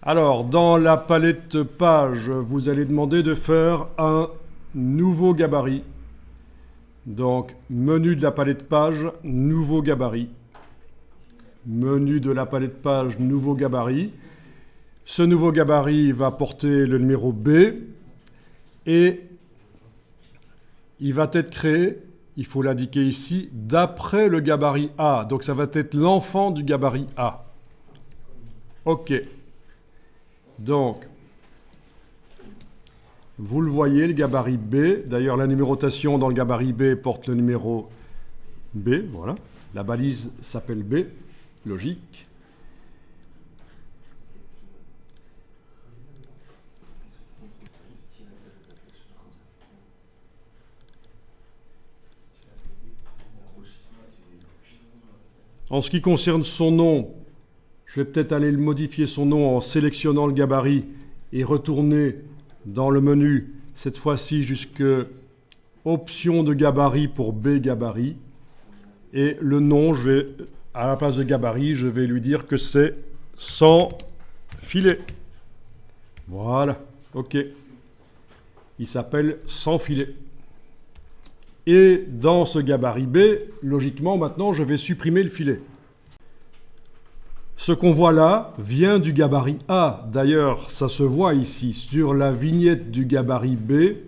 Alors, dans la palette page, vous allez demander de faire un nouveau gabarit. Donc, menu de la palette page, nouveau gabarit. Menu de la palette page, nouveau gabarit. Ce nouveau gabarit va porter le numéro B et il va être créé, il faut l'indiquer ici, d'après le gabarit A. Donc, ça va être l'enfant du gabarit A. OK. Donc, vous le voyez, le gabarit B. D'ailleurs, la numérotation dans le gabarit B porte le numéro B. Voilà. La balise s'appelle B. Logique. En ce qui concerne son nom, je vais peut-être aller modifier son nom en sélectionnant le gabarit et retourner dans le menu, cette fois-ci jusque option de gabarit pour B gabarit. Et le nom, à la place de gabarit, je vais lui dire que c'est sans filet. Voilà, OK. Il s'appelle sans filet. Et dans ce gabarit B, logiquement, maintenant, je vais supprimer le filet. Ce qu'on voit là vient du gabarit A. D'ailleurs, ça se voit ici. Sur la vignette du gabarit B,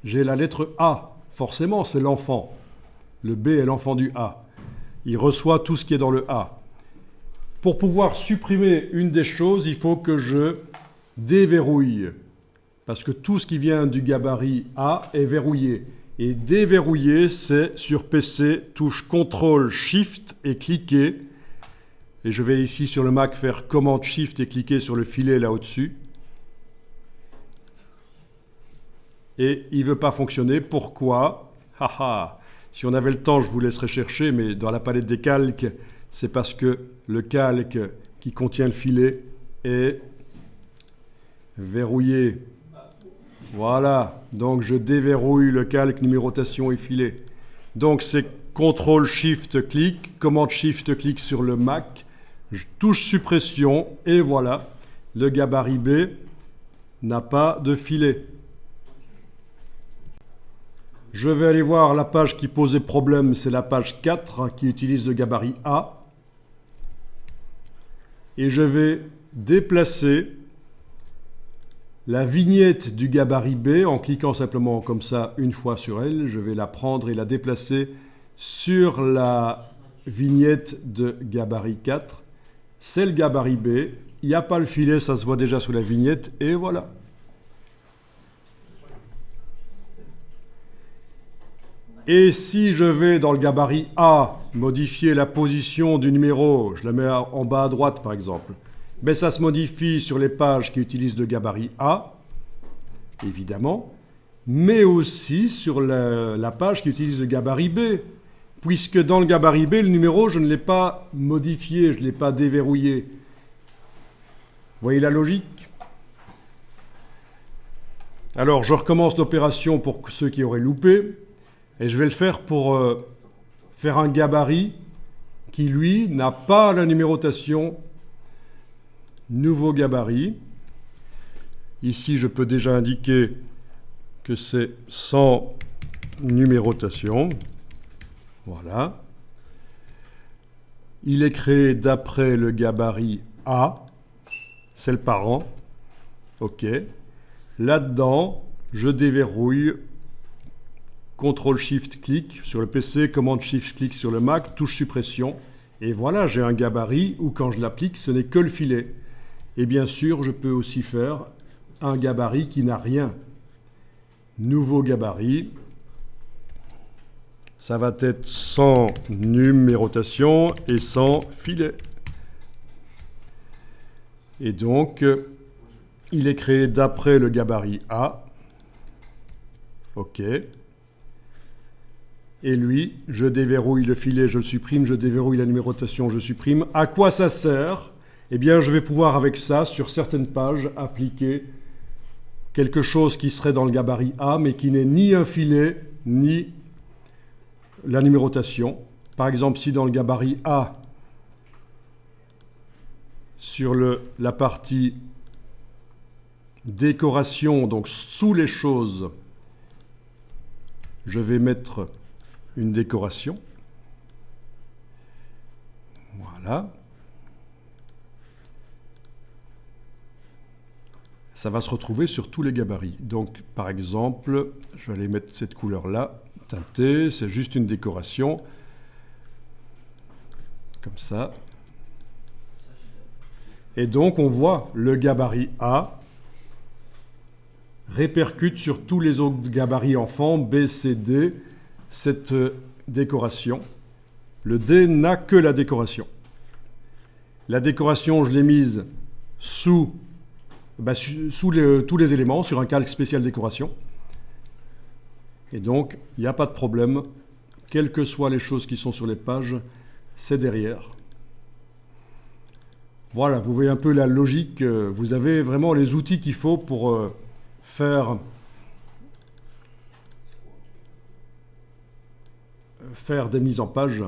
j'ai la lettre A. Forcément, c'est l'enfant. Le B est l'enfant du A. Il reçoit tout ce qui est dans le A. Pour pouvoir supprimer une des choses, il faut que je déverrouille. Parce que tout ce qui vient du gabarit A est verrouillé. Et déverrouiller, c'est sur PC, touche CTRL, SHIFT et cliquer. Et je vais ici sur le Mac faire commande SHIFT et cliquer sur le filet là au-dessus. Et il ne veut pas fonctionner. Pourquoi? Si on avait le temps, je vous laisserais chercher, mais dans la palette des calques, c'est parce que le calque qui contient le filet est verrouillé. Voilà, donc je déverrouille le calque, numérotation et filet. Donc c'est CTRL SHIFT clic, commande SHIFT clic sur le Mac, je touche suppression et voilà, le gabarit B n'a pas de filet. Je vais aller voir la page qui posait problème, c'est la page 4 qui utilise le gabarit A. Et je vais déplacer la vignette du gabarit B en cliquant simplement comme ça une fois sur elle. Je vais la prendre et la déplacer sur la vignette de gabarit 4. C'est le gabarit B. Il n'y a pas le filet, ça se voit déjà sur la vignette. Et voilà. Et si je vais dans le gabarit A, modifier la position du numéro, je la mets en bas à droite par exemple, mais ça se modifie sur les pages qui utilisent le gabarit A, évidemment, mais aussi sur la page qui utilise le gabarit B, puisque dans le gabarit B, le numéro, je ne l'ai pas modifié, je ne l'ai pas déverrouillé. Vous voyez la logique? Alors, je recommence l'opération pour ceux qui auraient loupé. Et je vais le faire pour faire un gabarit qui, lui, n'a pas la numérotation. Nouveau gabarit. Ici, je peux déjà indiquer que c'est sans numérotation. Voilà. Il est créé d'après le gabarit A. C'est le parent. OK. Là-dedans, je déverrouille. CTRL-SHIFT-clic sur le PC, commande-SHIFT-clic sur le Mac, touche suppression. Et voilà, j'ai un gabarit où quand je l'applique, ce n'est que le filet. Et bien sûr, je peux aussi faire un gabarit qui n'a rien. Nouveau gabarit. Ça va être sans numérotation et sans filet. Et donc, il est créé d'après le gabarit A. OK. Et lui, je déverrouille le filet, je le supprime, je déverrouille la numérotation, je supprime. À quoi ça sert? Eh bien, je vais pouvoir avec ça, sur certaines pages, appliquer quelque chose qui serait dans le gabarit A, mais qui n'est ni un filet, ni la numérotation. Par exemple, si dans le gabarit A, sur la partie décoration, donc sous les choses, je vais mettre une décoration. Voilà. Ça va se retrouver sur tous les gabarits. Donc, par exemple, je vais aller mettre cette couleur-là, teintée, c'est juste une décoration. Comme ça. Et donc, on voit le gabarit A répercute sur tous les autres gabarits enfants, B, C, D, cette décoration. Le D n'a que la décoration. La décoration, je l'ai mise sous tous les éléments, sur un calque spécial décoration. Et donc, il n'y a pas de problème. Quelles que soient les choses qui sont sur les pages, c'est derrière. Voilà, vous voyez un peu la logique. Vous avez vraiment les outils qu'il faut pour faire des mises en page.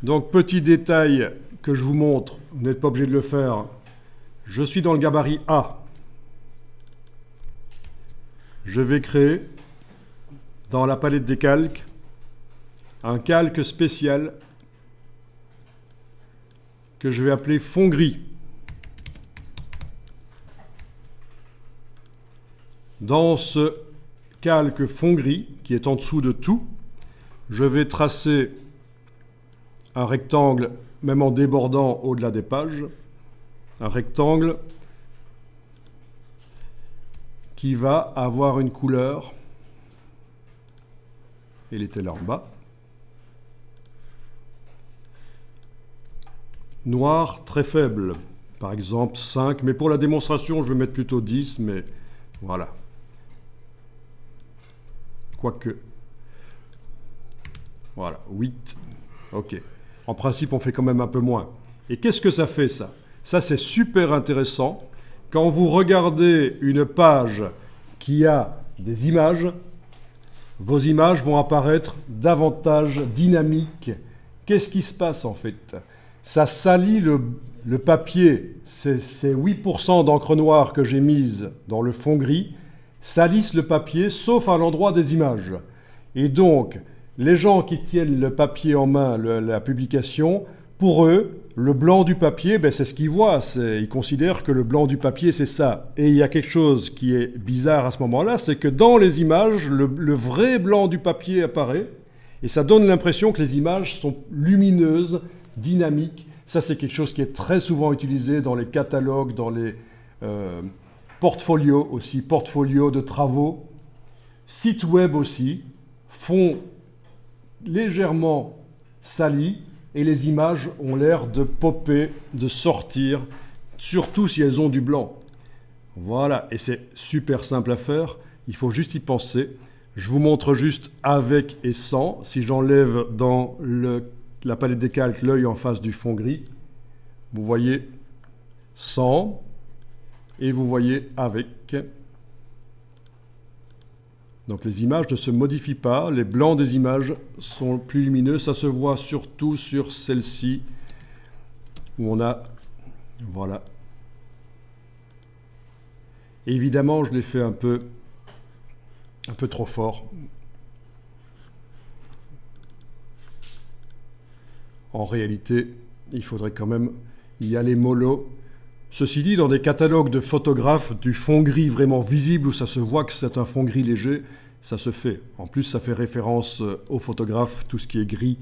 Donc, petit détail que je vous montre, vous n'êtes pas obligé de le faire. Je suis dans le gabarit A. Je vais créer, dans la palette des calques, un calque spécial que je vais appeler fond gris. Dans ce calque fond gris, qui est en dessous de tout, je vais tracer un rectangle, même en débordant au-delà des pages, un rectangle qui va avoir une couleur, il était là en bas, noir très faible, par exemple 5, mais pour la démonstration je vais mettre plutôt 10, mais voilà. Quoique, voilà, 8, ok. En principe, on fait quand même un peu moins. Et qu'est-ce que ça fait, ça? Ça, c'est super intéressant. Quand vous regardez une page qui a des images, vos images vont apparaître davantage dynamiques. Qu'est-ce qui se passe, en fait? Ça salit le papier. Ces 8% d'encre noire que j'ai mise dans le fond gris salissent le papier, sauf à l'endroit des images. Et donc, les gens qui tiennent le papier en main, la publication, pour eux, le blanc du papier, c'est ce qu'ils voient. Ils considèrent que le blanc du papier, c'est ça. Et il y a quelque chose qui est bizarre à ce moment-là, c'est que dans les images, le vrai blanc du papier apparaît, et ça donne l'impression que les images sont lumineuses, dynamiques. Ça, c'est quelque chose qui est très souvent utilisé dans les catalogues, dans les portfolios aussi, portfolios de travaux, sites web aussi, font légèrement salis et les images ont l'air de popper, de sortir, surtout si elles ont du blanc. Voilà, et c'est super simple à faire, il faut juste y penser. Je vous montre juste avec et sans. Si j'enlève dans la palette des calques l'œil en face du fond gris, vous voyez sans et vous voyez avec. Donc les images ne se modifient pas, les blancs des images sont plus lumineux, ça se voit surtout sur celle-ci, où on a, voilà. Et évidemment, je l'ai fait un peu trop fort. En réalité, il faudrait quand même y aller mollo. Ceci dit, dans des catalogues de photographes, du fond gris vraiment visible, où ça se voit que c'est un fond gris léger, ça se fait. En plus, ça fait référence aux photographes, tout ce qui est gris.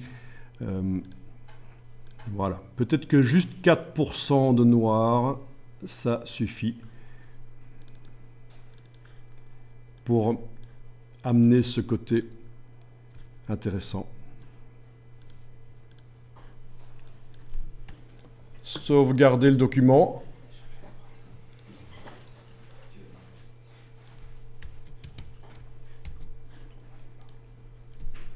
Voilà. Peut-être que juste 4% de noir, ça suffit pour amener ce côté intéressant. Sauvegarder le document.